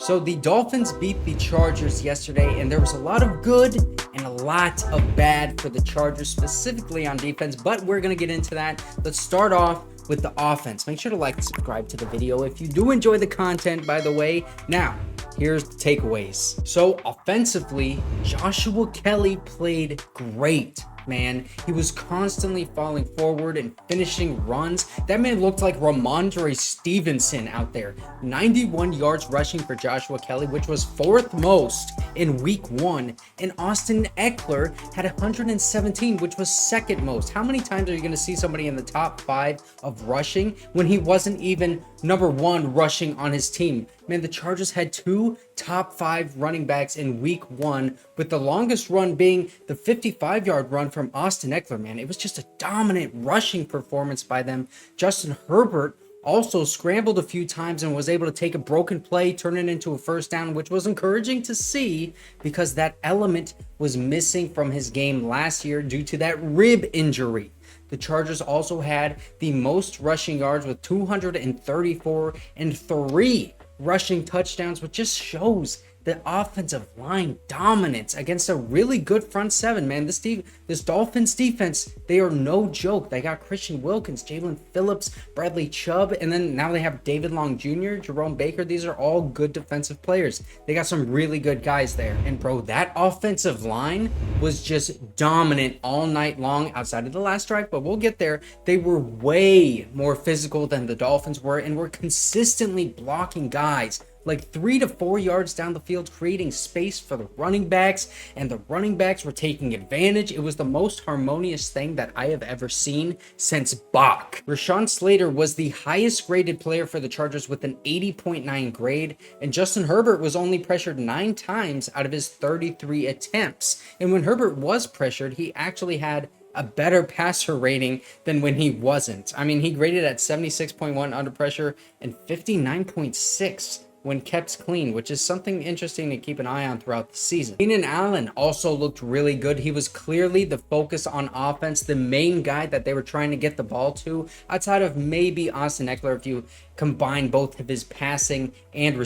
So the Dolphins beat the Chargers yesterday, and there was a lot of good and a lot of bad for the Chargers, specifically on defense, but we're going to get into that. Let's start off with the offense. Make sure to like and subscribe to the video if you do enjoy the content, by the way. Now, here's the takeaways. So offensively, Joshua Kelley played great. Man, he was constantly falling forward and finishing runs. That man looked like Ramondre Stevenson out there. 91 yards rushing for Joshua Kelley, which was fourth most in week 1. And Austin Ekeler had 117, which was second most. How many times are you going to see somebody in the top 5 of rushing when he wasn't even number 1 rushing on his team? Man, the Chargers had 2 top 5 running backs in week 1, with the longest run being the 55-yard run from Austin Ekeler. Man, it was just a dominant rushing performance by them. Justin Herbert also scrambled a few times and was able to take a broken play, turn it into a first down, which was encouraging to see because that element was missing from his game last year due to that rib injury. The Chargers also had the most rushing yards with 234 and 3 rushing touchdowns, which just shows the offensive line dominance against a really good front seven. Man, this Dolphins defense, they are no joke. They got Christian Wilkins, Jaelan Philips, Bradley Chubb, and then now they have David Long Jr., Jerome Baker. These are all good defensive players. They got some really good guys there. And bro, that offensive line was just dominant all night long outside of the last drive, but we'll get there. They were way more physical than the Dolphins were and were consistently blocking guys like 3 to 4 yards down the field, creating space for the running backs, and the running backs were taking advantage. It was the most harmonious thing that I have ever seen since Bach. Rashawn Slater was the highest graded player for the Chargers with an 80.9 grade, and Justin Herbert was only pressured 9 times out of his 33 attempts. And when Herbert was pressured, he actually had a better passer rating than when he wasn't. I mean, he graded at 76.1 under pressure and 59.6 when kept clean, which is something interesting to keep an eye on throughout the season. Keenan Allen also looked really good. He was clearly the focus on offense, the main guy that they were trying to get the ball to, outside of maybe Austin Ekeler if you combine both of his passing and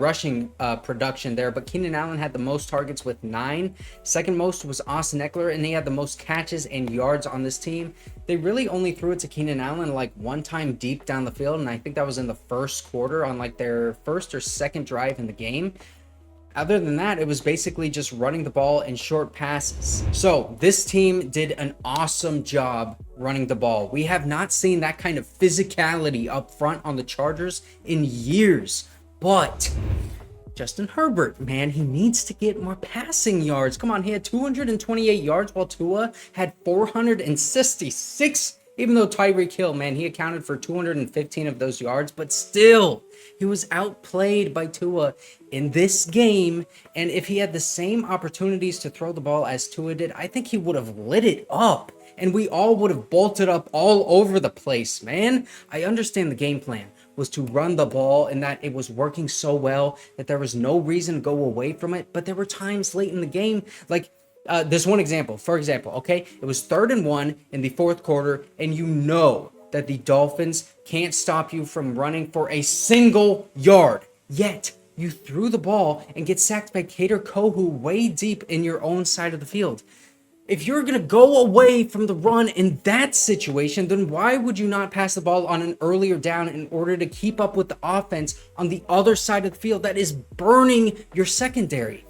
rushing production there. But Keenan Allen had the most targets with 9. Second most was Austin Ekeler, and he had the most catches and yards on this team. They really only threw it to Keenan Allen like one time deep down the field, and I think that was in the first quarter on like their first or second drive in the game. Other than that, it was basically just running the ball in short passes. So this team did an awesome job running the ball. We have not seen that kind of physicality up front on the Chargers in years. But Justin Herbert, man, he needs to get more passing yards. Come on, he had 228 yards while Tua had 466. Even though Tyreek Hill, man, he accounted for 215 of those yards, but still, he was outplayed by Tua in this game. And if he had the same opportunities to throw the ball as Tua did, I think he would have lit it up. And we all would have bolted up all over the place, man. I understand the game plan was to run the ball and that it was working so well that there was no reason to go away from it. But there were times late in the game, like this one example, for example, okay, it was 3rd and 1 in the 4th quarter, and you know that the Dolphins can't stop you from running for a single yard. Yet you threw the ball and get sacked by Kader Kohou way deep in your own side of the field. If you're going to go away from the run in that situation, then why would you not pass the ball on an earlier down in order to keep up with the offense on the other side of the field that is burning your secondary?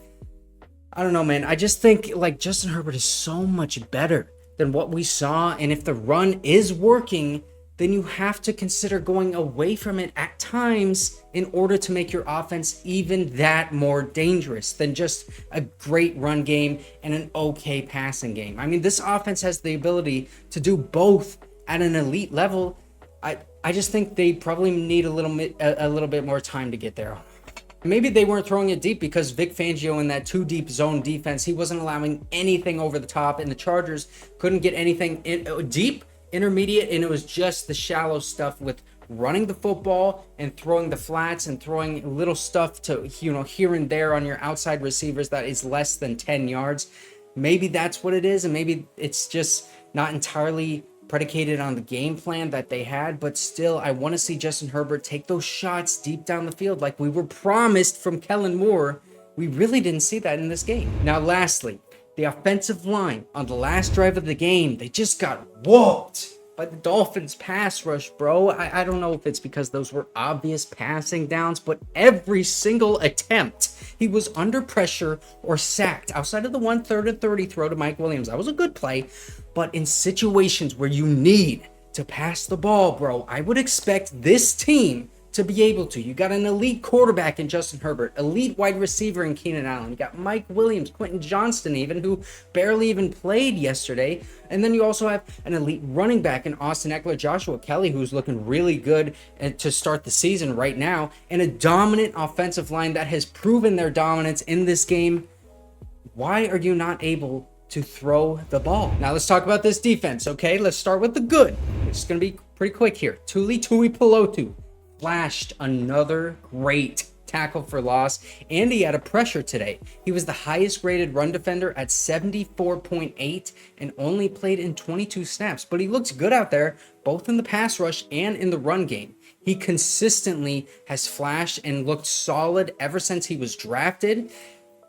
I don't know, man. I just think like Justin Herbert is so much better than what we saw. And if the run is working, then you have to consider going away from it at times in order to make your offense even that more dangerous than just a great run game and an okay passing game. I mean, this offense has the ability to do both at an elite level. I just think they probably need a little bit more time to get there. Maybe they weren't throwing it deep because Vic Fangio in that 2-deep zone defense, he wasn't allowing anything over the top, and the Chargers couldn't get anything deep, intermediate, and it was just the shallow stuff with running the football and throwing the flats and throwing little stuff to, here and there on your outside receivers that is less than 10 yards. Maybe that's what it is, and maybe it's just not entirely predicated on the game plan that they had, but still, I want to see Justin Herbert take those shots deep down the field like we were promised from Kellen Moore. We really didn't see that in this game. Now, lastly, the offensive line on the last drive of the game, they just got whooped by the Dolphins pass rush, bro. I don't know if it's because those were obvious passing downs, but every single attempt, he was under pressure or sacked. Outside of the 1/3 and 30 throw to Mike Williams, that was a good play. But in situations where you need to pass the ball, bro, I would expect this team to be able to. You got an elite quarterback in Justin Herbert, elite wide receiver in Keenan Allen. You got Mike Williams, Quentin Johnston even, who barely even played yesterday. And then you also have an elite running back in Austin Ekeler, Joshua Kelley, who's looking really good to start the season right now, and a dominant offensive line that has proven their dominance in this game. Why are you not able to throw the ball? Now let's talk about this defense, okay? Let's start with the good. It's going to be pretty quick here. Tuli Tuipulotu flashed another great tackle for loss, and he had a pressure today. He was the highest rated run defender at 74.8 and only played in 22 snaps, but he looks good out there, both in the pass rush and in the run game. He consistently has flashed and looked solid ever since he was drafted.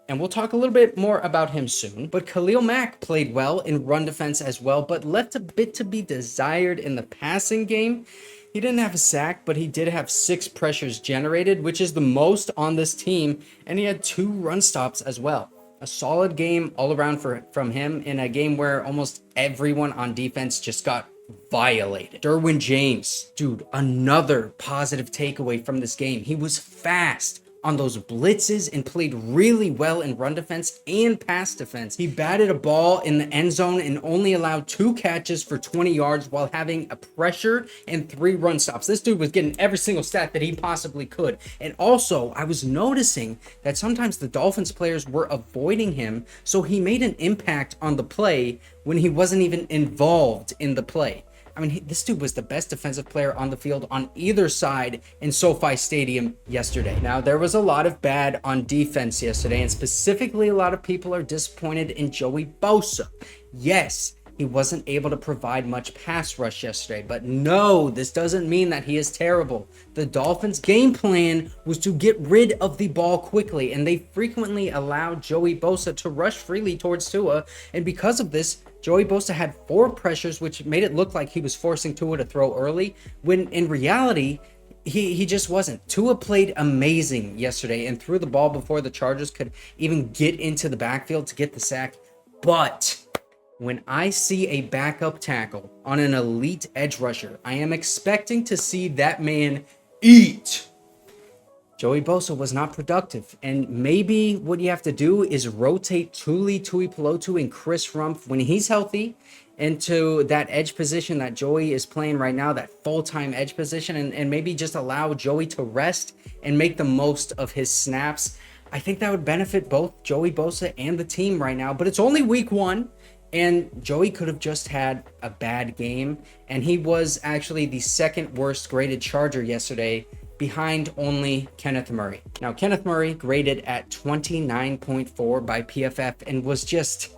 And we'll talk a little bit more about him soon. But Khalil Mack played well in run defense as well, but left a bit to be desired in the passing game. He didn't have a sack, but he did have 6 pressures generated, which is the most on this team, and he had 2 run stops as well. A solid game all around from him in a game where almost everyone on defense just got violated. Derwin James, dude, another positive takeaway from this game. He was fast on those blitzes and played really well in run defense and pass defense. He batted a ball in the end zone and only allowed 2 catches for 20 yards while having a pressure and 3 run stops. This dude was getting every single stat that he possibly could. And also, I was noticing that sometimes the Dolphins players were avoiding him, so he made an impact on the play when he wasn't even involved in the play. I mean, this dude was the best defensive player on the field on either side in SoFi Stadium yesterday. Now, there was a lot of bad on defense yesterday, and specifically a lot of people are disappointed in Joey Bosa. Yes, he wasn't able to provide much pass rush yesterday, but no, this doesn't mean that he is terrible. The Dolphins' game plan was to get rid of the ball quickly, and they frequently allowed Joey Bosa to rush freely towards Tua, and because of this, Joey Bosa had 4 pressures, which made it look like he was forcing Tua to throw early, when in reality, he just wasn't. Tua played amazing yesterday and threw the ball before the Chargers could even get into the backfield to get the sack. But when I see a backup tackle on an elite edge rusher, I am expecting to see that man eat. Joey Bosa was not productive, and maybe what you have to do is rotate Tuli Tuipulotu and Chris Rumph when he's healthy into that edge position that Joey is playing right now, that full-time edge position, and maybe just allow Joey to rest and make the most of his snaps. I think that would benefit both Joey Bosa and the team right now, but it's only week 1. And Joey could have just had a bad game, and he was actually the 2nd worst graded Charger yesterday, behind only Kenneth Murray. Now, Kenneth Murray graded at 29.4 by PFF and was just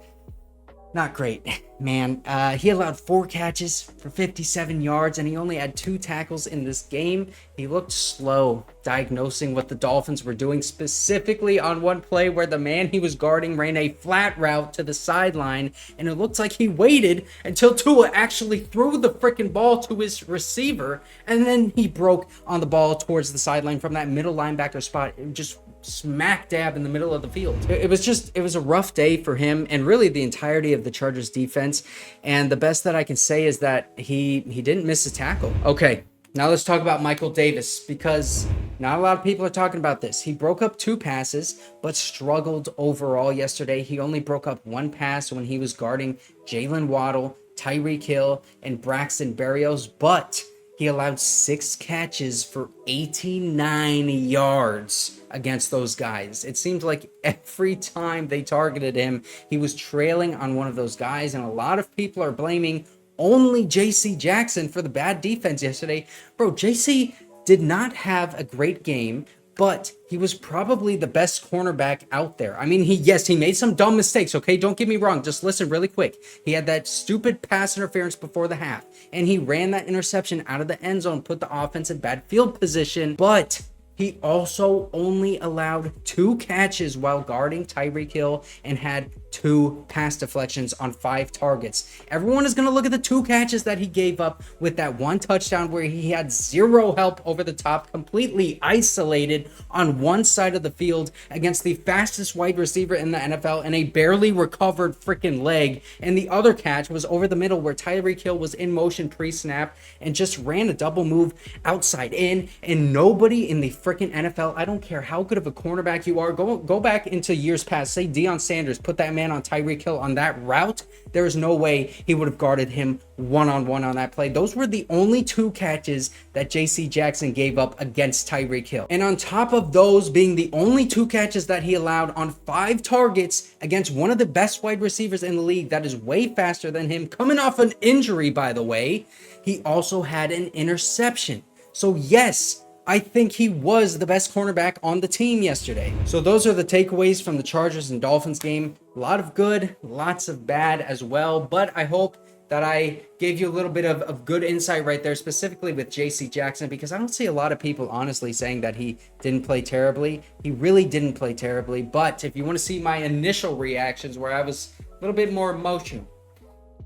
not great, man. He allowed 4 catches for 57 yards, and he only had 2 tackles in this game. He looked slow diagnosing what the Dolphins were doing, specifically on one play where the man he was guarding ran a flat route to the sideline, and it looked like he waited until Tua actually threw the freaking ball to his receiver, and then he broke on the ball towards the sideline from that middle linebacker spot. It just smack dab in the middle of the field. It was a rough day for him and really the entirety of the Chargers defense. And the best that I can say is that he didn't miss a tackle. Okay, now let's talk about Michael Davis, because not a lot of people are talking about this. He broke up 2 passes, but struggled overall yesterday. He only broke up 1 pass when he was guarding Jalen Waddle, Tyreek Hill, and Braxton Berrios, but he allowed 6 catches for 89 yards against those guys. It seemed like every time they targeted him, he was trailing on one of those guys, and a lot of people are blaming only JC Jackson for the bad defense yesterday. Bro, JC did not have a great game, but he was probably the best cornerback out there. I mean, he made some dumb mistakes, okay? Don't get me wrong. Just listen really quick. He had that stupid pass interference before the half, and he ran that interception out of the end zone, put the offense in bad field position, but he also only allowed 2 catches while guarding Tyreek Hill and had 2 pass deflections on 5 targets. Everyone is going to look at the 2 catches that he gave up with that 1 touchdown where he had 0 help over the top, completely isolated on one side of the field against the fastest wide receiver in the NFL and a barely recovered freaking leg. And the other catch was over the middle where Tyreek Hill was in motion pre-snap and just ran a double move outside in, and nobody in the freaking NFL, I don't care how good of a cornerback you are, go back into years past, say Deion Sanders put that man on Tyreek Hill on that route, there is no way he would have guarded him one-on-one on that play. Those were the only 2 catches that JC Jackson gave up against Tyreek Hill. And on top of those being the only 2 catches that he allowed on 5 targets against one of the best wide receivers in the league that is way faster than him, coming off an injury, by the way, he also had an interception. So yes, I think he was the best cornerback on the team yesterday. So those are the takeaways from the Chargers and Dolphins game. A lot of good, lots of bad as well. But I hope that I gave you a little bit of good insight right there, specifically with JC Jackson, because I don't see a lot of people honestly saying that he didn't play terribly. He really didn't play terribly. But if you want to see my initial reactions where I was a little bit more emotional,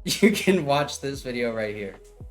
you can watch this video right here.